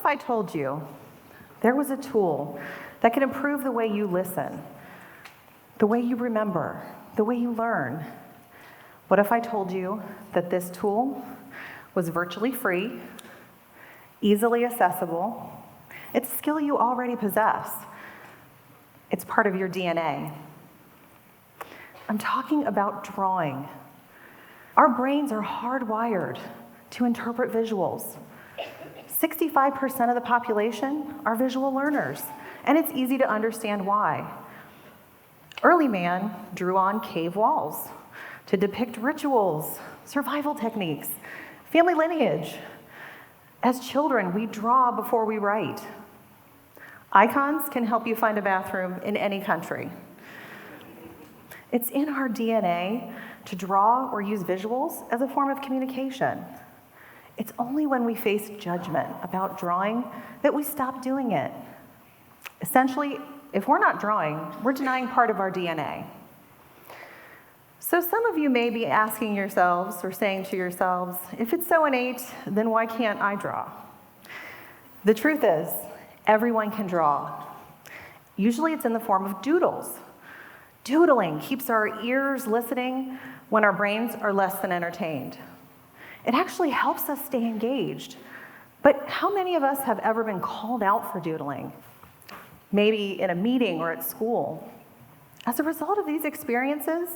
if I told you there was a tool that could improve the way you listen, the way you remember, the way you learn? What if I told you that this tool was virtually free, easily accessible? It's a skill you already possess. It's part of your DNA. I'm talking about drawing. Our brains are hardwired to interpret visuals. 65% of the population are visual learners, and it's easy to understand why. Early man drew on cave walls to depict rituals, survival techniques, family lineage. As children, we draw before we write. Icons can help you find a bathroom in any country. It's in our DNA to draw or use visuals as a form of communication. It's only when we face judgment about drawing that we stop doing it. Essentially, if we're not drawing, we're denying part of our DNA. So some of you may be asking yourselves or saying to yourselves, if it's so innate, then why can't I draw? The truth is, everyone can draw. Usually it's in the form of doodles. Doodling keeps our ears listening when our brains are less than entertained. It actually helps us stay engaged. But how many of us have ever been called out for doodling? Maybe in a meeting or at school. As a result of these experiences,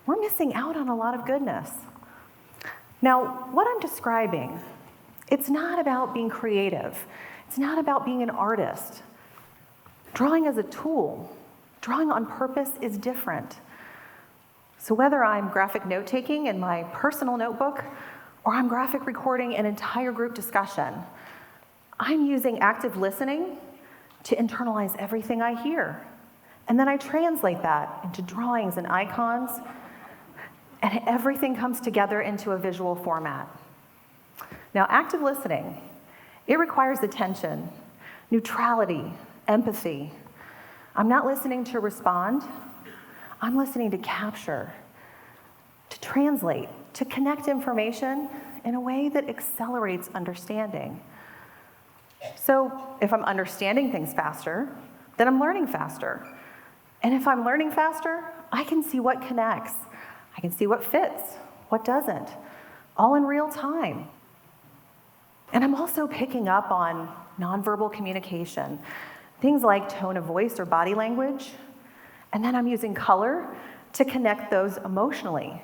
we're missing out on a lot of goodness. Now, what I'm describing, it's not about being creative. It's not about being an artist. Drawing as a tool, drawing on purpose is different. So whether I'm graphic note-taking in my personal notebook, or I'm graphic recording an entire group discussion, I'm using active listening to internalize everything I hear. And then I translate that into drawings and icons, and everything comes together into a visual format. Now, active listening, it requires attention, neutrality, empathy. I'm not listening to respond. I'm listening to capture, to translate, to connect information in a way that accelerates understanding. So if I'm understanding things faster, then I'm learning faster. And if I'm learning faster, I can see what connects. I can see what fits, what doesn't, all in real time. And I'm also picking up on nonverbal communication, things like tone of voice or body language. And then I'm using color to connect those emotionally.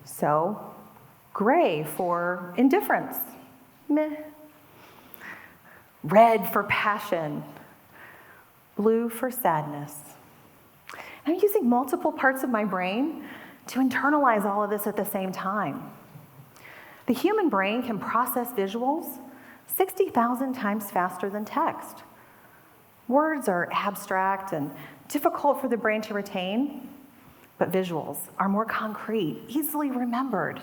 So, gray for indifference, meh. Red for passion, blue for sadness. I'm using multiple parts of my brain to internalize all of this at the same time. The human brain can process visuals 60,000 times faster than text. Words are abstract and difficult for the brain to retain, but visuals are more concrete, easily remembered.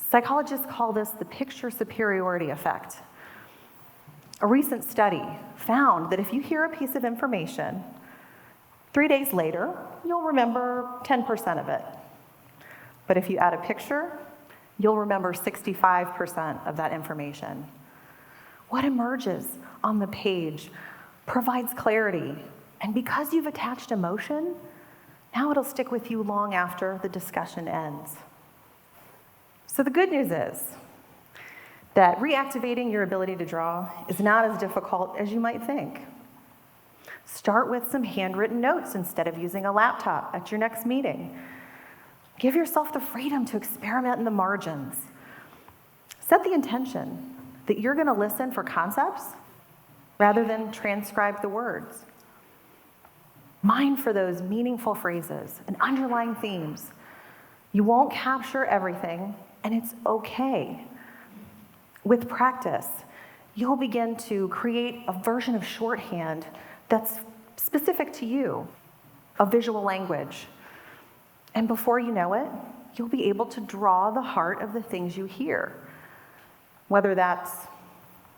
Psychologists call this the picture superiority effect. A recent study found that if you hear a piece of information, 3 days later, you'll remember 10% of it. But if you add a picture, you'll remember 65% of that information. What emerges on the page provides clarity, and because you've attached emotion, now it'll stick with you long after the discussion ends. So the good news is that reactivating your ability to draw is not as difficult as you might think. Start with some handwritten notes instead of using a laptop at your next meeting. Give yourself the freedom to experiment in the margins. Set the intention that you're going to listen for concepts rather than transcribe the words. Mine for those meaningful phrases and underlying themes. You won't capture everything, and it's okay. With practice, you'll begin to create a version of shorthand that's specific to you, a visual language. And before you know it, you'll be able to draw the heart of the things you hear, whether that's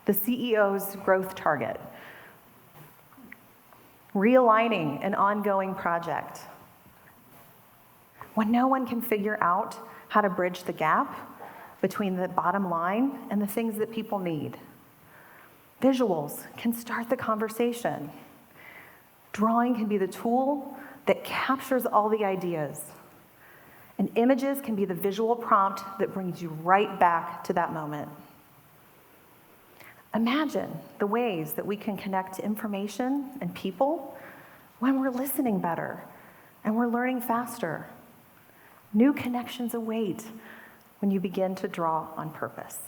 the CEO's growth target, realigning an ongoing project. When no one can figure out how to bridge the gap between the bottom line and the things that people need. Visuals can start the conversation. Drawing can be the tool that captures all the ideas. And images can be the visual prompt that brings you right back to that moment. Imagine the ways that we can connect to information and people when we're listening better and we're learning faster. New connections await when you begin to draw on purpose.